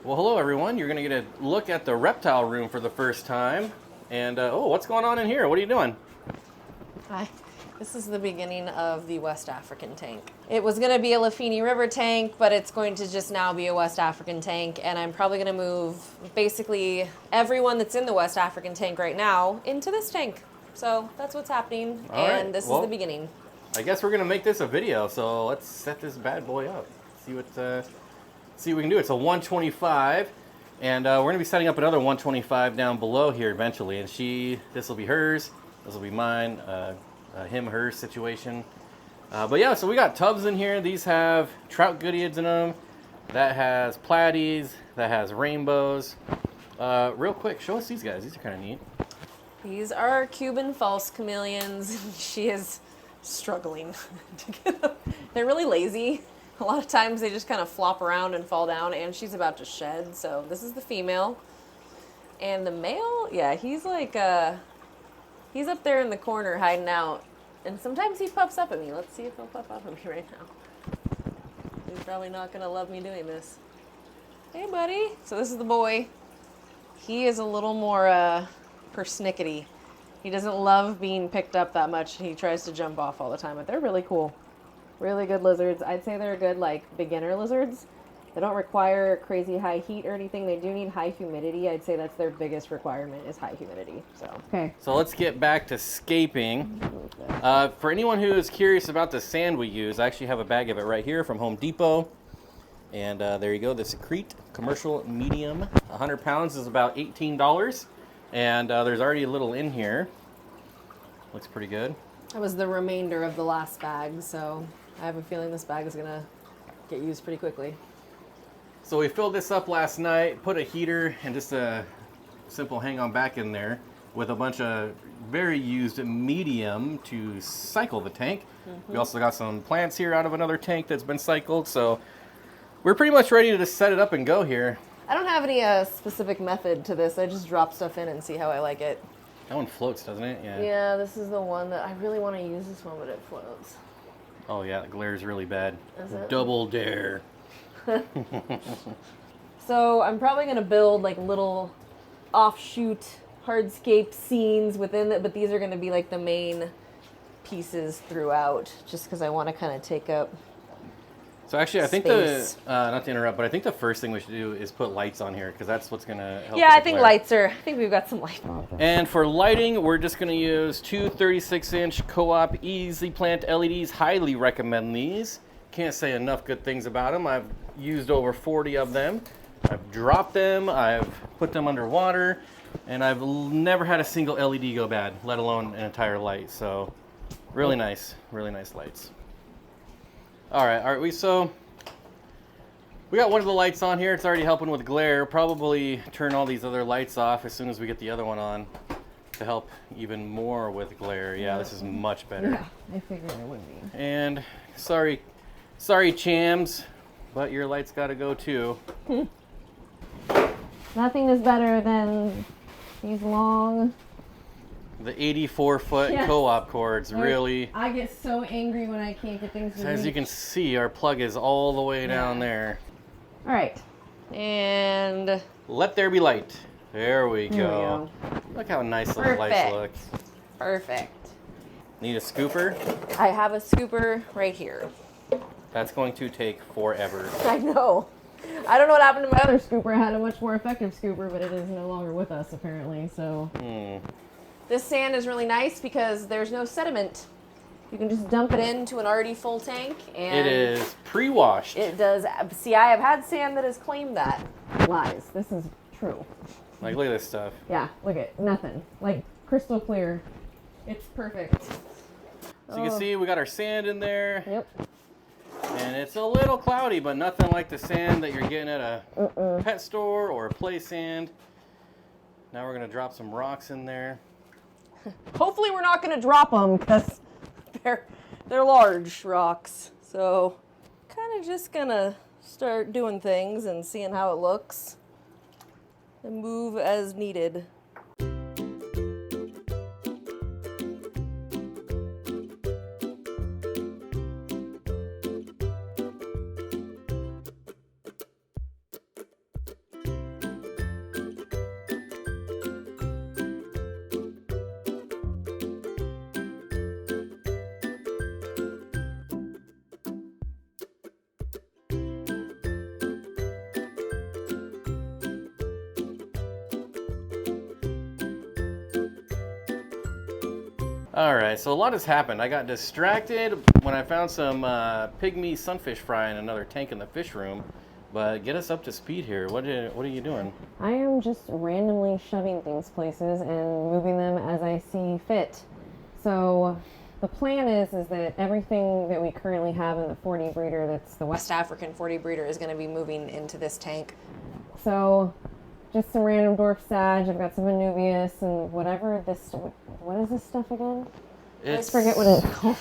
Well, hello everyone. You're going to get a look at the reptile room for the first time. And, oh, what's going on in here? What are you doing? Hi. This is the beginning of the West African tank. It was going to be a Lafini River tank, but it's going to just now be a West African tank, and I'm probably going to move basically everyone that's in the West African tank right now into this tank. So that's what's happening, and this is the beginning. I guess we're going to make this a video, so let's set this bad boy up. See what we can do. It's a 125, and we're going to be setting up another 125 down below here eventually, and this will be hers, this will be mine, him, her situation. But yeah, so we got tubs in here. These have trout goodeids in them. That has platies. That has rainbows. Real quick, show us these guys. These are kind of neat. These are Cuban false chameleons. She is struggling to get them. They're really lazy. A lot of times they just kind of flop around and fall down, and she's about to shed. So this is the female. And the male, yeah, he's like, he's up there in the corner hiding out. And sometimes he puffs up at me. Let's see if he'll puff up at me right now. He's probably not going to love me doing this. Hey, buddy. So this is the boy. He is a little more persnickety. He doesn't love being picked up that much. He tries to jump off all the time, but they're really cool. Really good lizards. I'd say they're good, like, beginner lizards. They don't require crazy high heat or anything. They do need high humidity. I'd say that's their biggest requirement is high humidity. Okay. So let's get back to scaping. For anyone who is curious about the sand we use, I actually have a bag of it right here from Home Depot. And there you go, the Secrete Commercial Medium. 100 pounds is about $18. And there's already a little in here. Looks pretty good. That was the remainder of the last bag, so I have a feeling this bag is going to get used pretty quickly. So we filled this up last night, put a heater and just a simple hang-on back in there with a bunch of very used medium to cycle the tank. Mm-hmm. We also got some plants here out of another tank that's been cycled, so we're pretty much ready to just set it up and go here. I don't have any specific method to this. I just drop stuff in and see how I like it. That one floats, doesn't it? Yeah. Yeah, this is the one that I really want to use this one, but it floats. Oh yeah, the glare is really bad. Is it? Double dare. So I'm probably going to build like little offshoot hardscape scenes within it, but these are going to be like the main pieces throughout, just because I want to kind of take up. So actually, I think space. not to interrupt, but I think the first thing we should do is put lights on here because that's what's going to help. Yeah, I think lights are. I think we've got some light. And for lighting, we're just going to use two 36-inch Co-op Easy Plant LEDs. Highly recommend these. Can't say enough good things about them. I've used over 40 of them. I've dropped them. I've put them underwater, and I've never had a single LED go bad, let alone an entire light. So, really nice lights. All right. So we got one of the lights on here. It's already helping with glare. Probably turn all these other lights off as soon as we get the other one on to help even more with glare. Yeah, this is much better. Yeah, I figured it would be. And sorry, Chams, but your light's got to go too. Nothing is better than these long. The 84-foot Co-op cords, really. I get so angry when I can't get things to As you can see, our plug is all the way down there. All right. And let there be light. There we go. Look how nice those lights look. Perfect. Need a scooper? I have a scooper right here. That's going to take forever. I know. I don't know what happened to my other scooper. I had a much more effective scooper, but it is no longer with us, apparently. So This sand is really nice because there's no sediment. You can just dump it into an already full tank. And it is pre-washed. It does. See, I have had sand that has claimed that. Lies. This is true. Like, look at this stuff. Yeah, look at nothing. Like, crystal clear. It's perfect. So you can see we got our sand in there. Yep. And it's a little cloudy, but nothing like the sand that you're getting at a pet store or a play sand. Now we're going to drop some rocks in there. Hopefully we're not going to drop them because they're large rocks. So kind of just going to start doing things and seeing how it looks and move as needed. All right, so a lot has happened. I got distracted when I found some pygmy sunfish fry in another tank in the fish room. But get us up to speed here. What are you doing? I am just randomly shoving things places and moving them as I see fit. So the plan is that everything that we currently have in the 40 breeder, that's the West African 40 breeder, is going to be moving into this tank. So just some random dwarf sage. I've got some Anubias and whatever this. What is this stuff again? I always forget what it's called.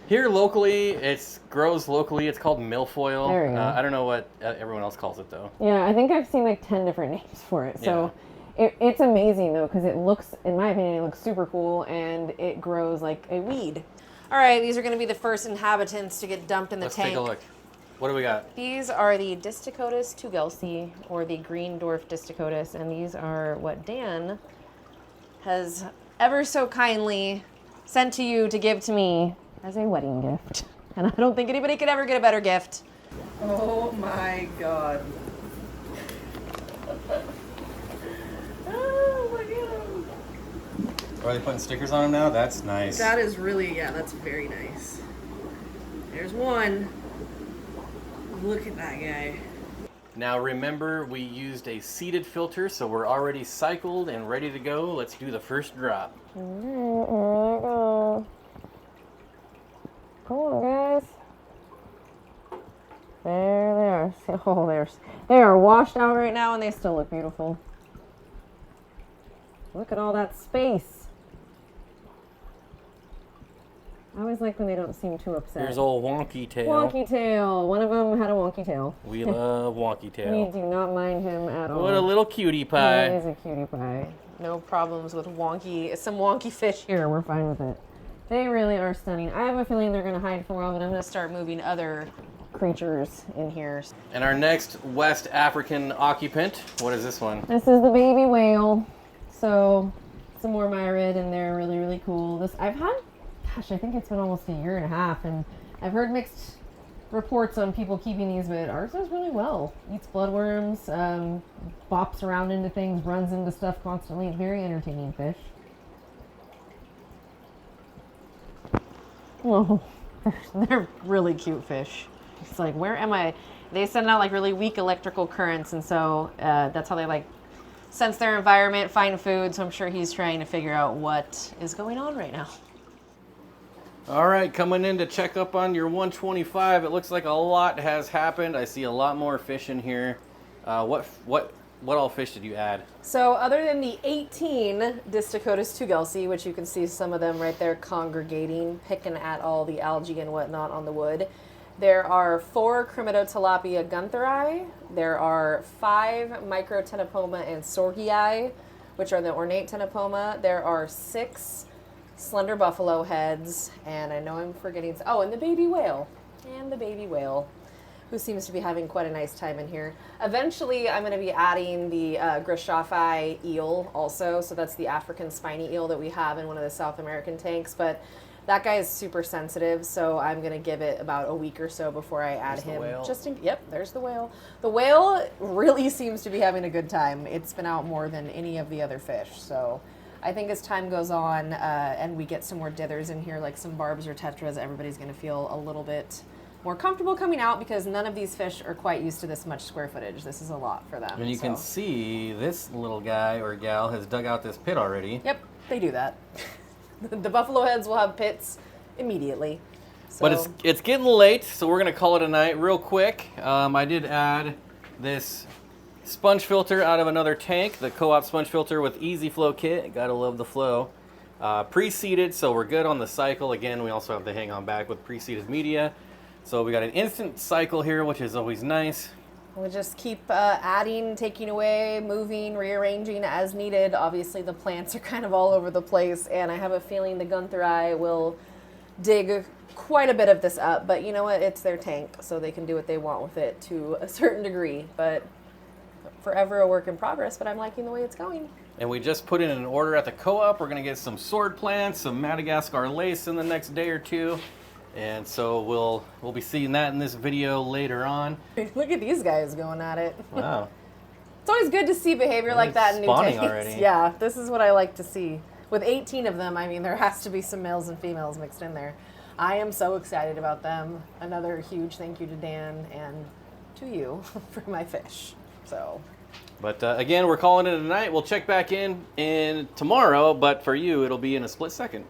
Here locally, it grows locally. It's called milfoil. There we go. I don't know what everyone else calls it though. Yeah, I think I've seen like 10 different names for it. So it's amazing though, because it looks, in my opinion, it looks super cool and it grows like a weed. All right, these are going to be the first inhabitants to get dumped in the Let's tank. take a look. What do we got? These are the Distichotis tugelsi, or the green dwarf Distichotis, and these are what Dan has ever so kindly sent to you to give to me as a wedding gift. And I don't think anybody could ever get a better gift. Oh my god. Oh my god. Are they putting stickers on them now? That's nice. That is really, yeah, that's very nice. There's one. Look at that guy. Now remember, we used a seeded filter, so we're already cycled and ready to go. Let's do the first drop. Here we go. Come on, guys. There they are. Oh, they are washed out right now, and they still look beautiful. Look at all that space. I always like when they don't seem too upset. Here's old Wonky Tail. Wonky Tail. One of them had a wonky tail. We love Wonky We Tail. do not mind him at all. What a little cutie He pie. is a cutie pie. No problems with some wonky fish here. Here, we're fine with it. They really are stunning. I have a feeling they're going to hide for a while, but I'm going to Start moving other creatures in here. And our next West African occupant, what is this one? This is the baby whale. So some more myrid, and they're really, really cool. I've had, gosh, I think it's been almost a year and a half, and I've heard mixed reports on people keeping these, but ours does really well. Eats bloodworms, bops around into things, runs into stuff constantly. Very entertaining fish. Oh, They're really cute fish. It's like, where am I? They send out like really weak electrical currents, and so that's how they like sense their environment, find food. So I'm sure he's trying to figure out what is going on right now. All right, coming in to check up on your 125. It looks like a lot has happened. I see a lot more fish in here. What all fish did you add? So other than the 18 Distichotis tugelsi, which you can see some of them right there congregating, picking at all the algae and whatnot on the wood, there are 4 Crimidotilapia guntheri. There are 5 Microtenopoma and Sorghii, which are the ornate tenopoma. There are 6 slender buffalo heads, and I know I'm forgetting, and the baby whale. And the baby whale, who seems to be having quite a nice time in here. Eventually, I'm going to be adding the Grishaffi eel also, so that's the African spiny eel that we have in one of the South American tanks, but that guy is super sensitive, so I'm going to give it about a week or so before I add There's the him. whale. Yep, there's the whale. The whale really seems to be having a good time. It's been out more than any of the other fish, so I think as time goes on and we get some more dithers in here, like some barbs or tetras, everybody's going to feel a little bit more comfortable coming out, because none of these fish are quite used to this much square footage. This is a lot for them. And you can see this little guy or gal has dug out this pit already. Yep, they do that. The buffalo heads will have pits immediately. So. But it's getting late, so we're gonna call it a night real quick. I did add this sponge filter out of another tank, the co-op sponge filter with easy flow kit. Gotta love the flow. Pre-seeded, so we're good on the cycle. Again, we also have the hang on back with pre-seeded media. So we got an instant cycle here, which is always nice. We just keep adding, taking away, moving, rearranging as needed. Obviously, the plants are kind of all over the place, and I have a feeling the guntheri will dig quite a bit of this up. But you know what? It's their tank, so they can do what they want with it to a certain degree. But forever a work in progress, but I'm liking the way it's going. And we just put in an order at the co-op. We're gonna get some sword plants, some Madagascar lace in the next day or two. And so we'll be seeing that in this video later on. Look at these guys going at it. Wow. It's always good to see behavior like that in new spawning tanks. already. Yeah, this is what I like to see. with 18 of them, I mean, there has to be some males and females mixed in there. I am so excited about them. Another huge thank you to Dan and to you for my fish. So, But again, we're calling it a night. We'll check back in tomorrow, but for you, it'll be in a split second.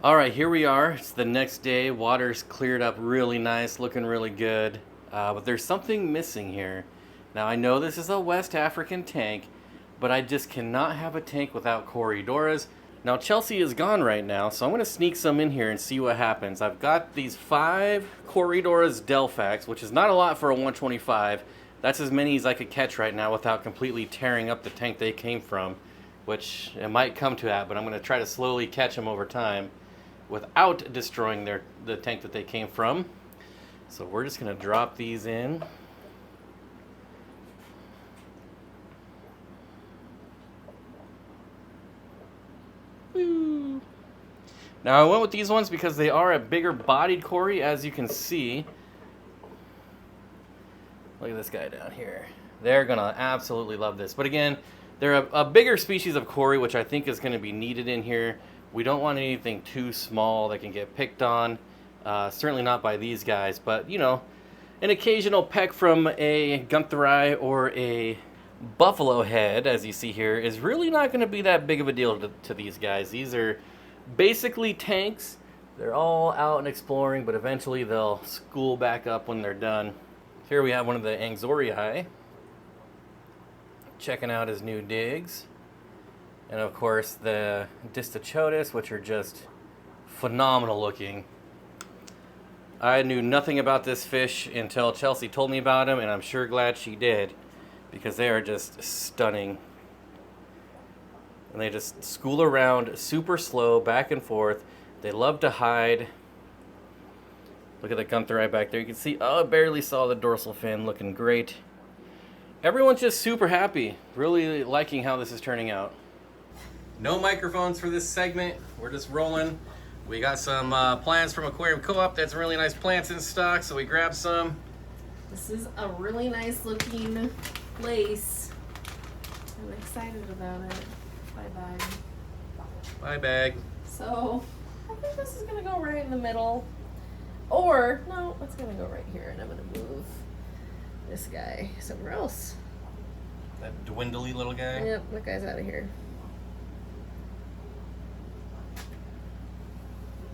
All right, here we are. It's the next day. Water's cleared up really nice, looking really good. But there's something missing here. Now, I know this is a West African tank, but I just cannot have a tank without Corridoras. Now, Chelsea is gone right now, so I'm going to sneak some in here and see what happens. I've got these 5 Corridoras Delphax, which is not a lot for a 125. That's as many as I could catch right now without completely tearing up the tank they came from, which it might come to that, but I'm going to try to slowly catch them over time without destroying the tank that they came from. So we're just going to drop these in. Woo. Now I went with these ones because they are a bigger bodied Cory, as you can see. Look at this guy down here. They're going to absolutely love this. But again, they're a bigger species of Cory, which I think is going to be needed in here. We don't want anything too small that can get picked on. Certainly not by these guys. But, you know, an occasional peck from a Guntheri or a buffalo head, as you see here, is really not going to be that big of a deal to these guys. These are basically tanks. They're all out and exploring, but eventually they'll school back up when they're done. Here we have one of the Anxorii, checking out his new digs. And of course the Distichotis, which are just phenomenal looking. I knew nothing about this fish until Chelsea told me about him, and I'm sure glad she did, because they are just stunning. And they just school around super slow, back and forth. They love to hide. Look at the Guntheri back there. You can see, oh, I barely saw the dorsal fin, looking great. Everyone's just super happy, really liking how this is turning out. No microphones for this segment. We're just rolling. We got some plants from Aquarium Co-op. That's really nice plants in stock, so we grabbed some. this is a really nice looking lace. I'm excited about it. Bye-bye. Bye, bag. So, I think this is going to go right in the middle. Or, no, it's going to go right here, and I'm going to move this guy somewhere else. That dwindly little guy. Yep, that guy's out of here.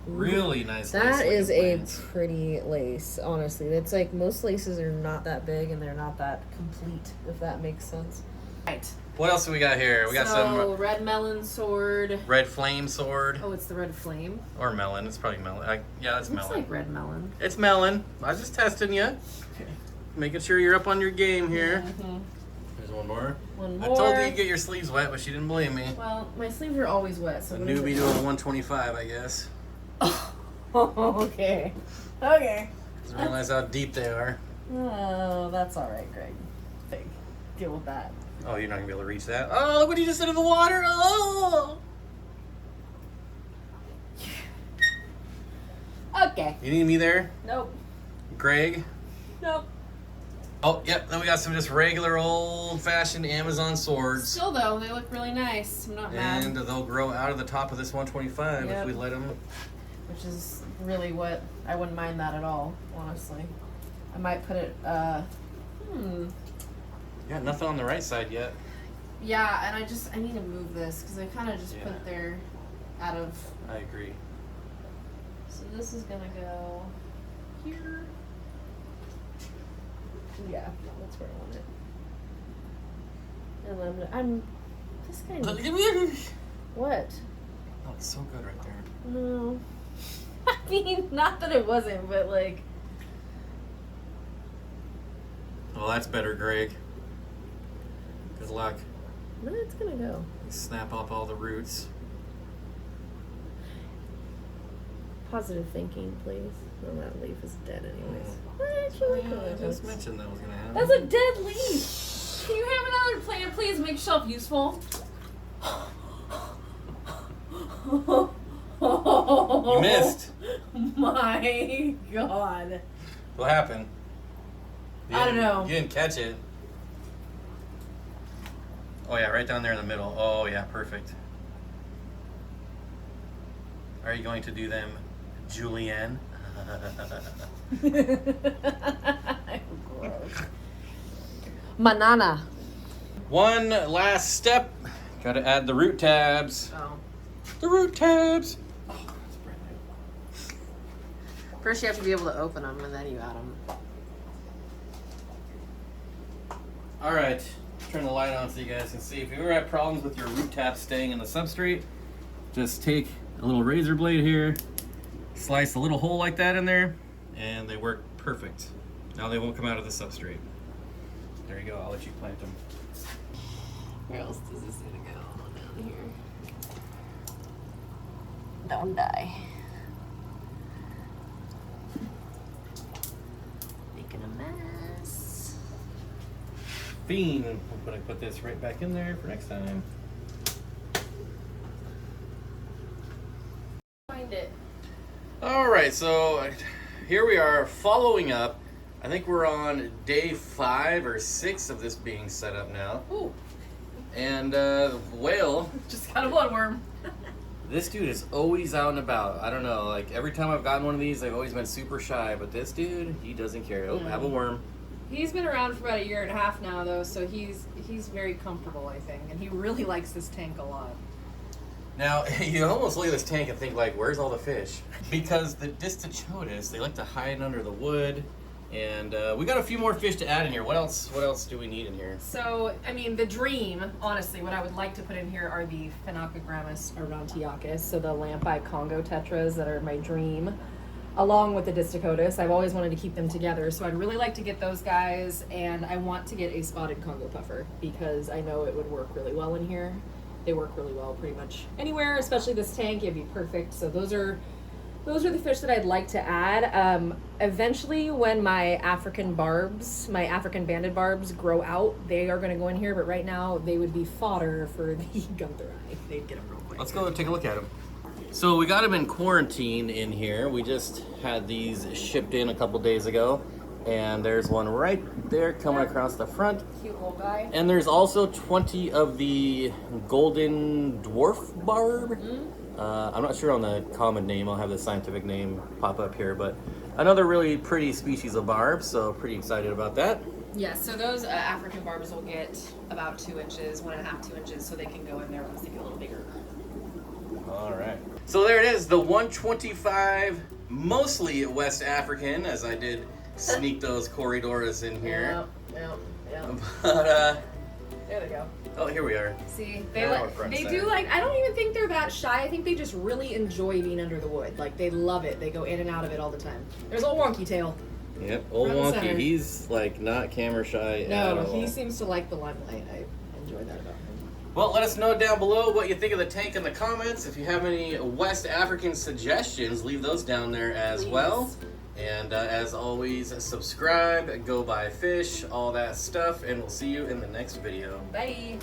Really nice. That lace is looking a plants. pretty lace, honestly. It's like most laces are not that big and they're not that complete, if that makes sense. Right. What else do we got here? We got some red melon sword. red flame sword. Oh, it's the red flame. Or melon. It's probably melon. Yeah, that's Looks melon. like red melon. It's melon. I was just testing you. Making sure you're up on your game here. Mm-hmm. There's one more. One I more. told you to get your sleeves wet, but she didn't believe me. Well, my sleeves are always wet, so A what is newbie it? doing a 125, I guess. Oh, okay. Okay. Doesn't realize how deep they are. Oh, that's all right, Greg. Big. Deal with that. Oh, you're not gonna be able to reach that. Oh, look what he just did in the water. Oh. Okay. You need me there, Nope. Greg? Nope. Oh, yep. Then we got some just regular old-fashioned Amazon swords. Still, though, they look really nice. I'm not mad. And they'll grow out of the top of this 125 if Yep. we let them. Which is really what I wouldn't mind that at all, honestly. I might put it. Yeah, nothing on the right side yet. Yeah, and I need to move this because I kind of just put it there out of. I agree. So this is gonna go here. Yeah, that's where I want it. And I'm this guy. What? Oh, it's so good right there. No. I mean, not that it wasn't, but like. Well, that's better, Greg. Good luck. No, it's gonna go. Snap up all the roots. Positive thinking, please. No, that leaf is dead, anyways. I just mentioned that was gonna happen. That's a dead leaf. Can you have another plant, please? Make yourself useful. You missed. My God. What happened? I don't know. You didn't catch it. Oh yeah, right down there in the middle. Oh yeah, perfect. are you going to do them, Julianne? Banana. One last step. Got to add the root tabs. Oh. The root tabs. First, you have to be able to open them, and then you add them. All right, turn the light on so you guys can see. If you ever have problems with your root tabs staying in the substrate, just take a little razor blade here, slice a little hole like that in there, and they work perfect. Now they won't come out of the substrate. There you go, I'll let you plant them. Where else does this need to go? Down here. Don't die. Making a mess. Fiend, I'm gonna put this right back in there for next time. Find it. All right, so here we are following up. I think we're on day 5 or 6 of this being set up now. Ooh, And Whale, just got a bloodworm. this dude is always out and about. I don't know, like every time I've gotten one of these, I've always been super shy, but this dude, he doesn't care. Oh, have a worm. He's been around for about 1.5 years now, though, so he's very comfortable, I think, and he really likes this tank a lot. Now, you almost look at this tank and think like, where's all the fish? Because the Distichotis, they like to hide under the wood. And we got a few more fish to add in here. What else do we need in here? So, I mean, the dream, honestly, what I would like to put in here are the Phenacogrammus aurantiacus, so the lampi Congo tetras that are my dream, along with the Distichotis. I've always wanted to keep them together, so I'd really like to get those guys, and I want to get a spotted Congo puffer because I know it would work really well in here. They work really well pretty much anywhere, especially this tank. It'd be perfect. So those are the fish that I'd like to add. Eventually, when my African banded barbs grow out, they are going to go in here, but right now they would be fodder for the Gunther eye. They'd get them real quick. Let's go and take a look at them. So we got them in quarantine in here. We just had these shipped in a couple days ago. And there's one right there coming across the front. Cute little guy. And there's also 20 of the golden dwarf barb. I'm not sure on the common name. I'll have the scientific name pop up here, but another really pretty species of barb, so pretty excited about that. Yeah, so those African barbs will get about 2 inches, 1.5, 2 inches, so they can go in there once they get a little bigger. All right. So there it is, the 125, mostly West African, as I did sneak those corridoras in here. Yeah. But, There they go. oh, here we are. See, Now we're front they side. do like, I don't even think they're that shy. I think they just really enjoy being under the wood. Like, they love it. They go in and out of it all the time. There's old Wonky Tail. Yep, old Front Wonky. center. He's like not camera shy at No, all. he seems to like the limelight. I enjoy that about him. Well, let us know down below what you think of the tank in the comments. If you have any West African suggestions, leave those down there as well. And as always, subscribe, go buy fish, all that stuff, and we'll see you in the next video. Bye.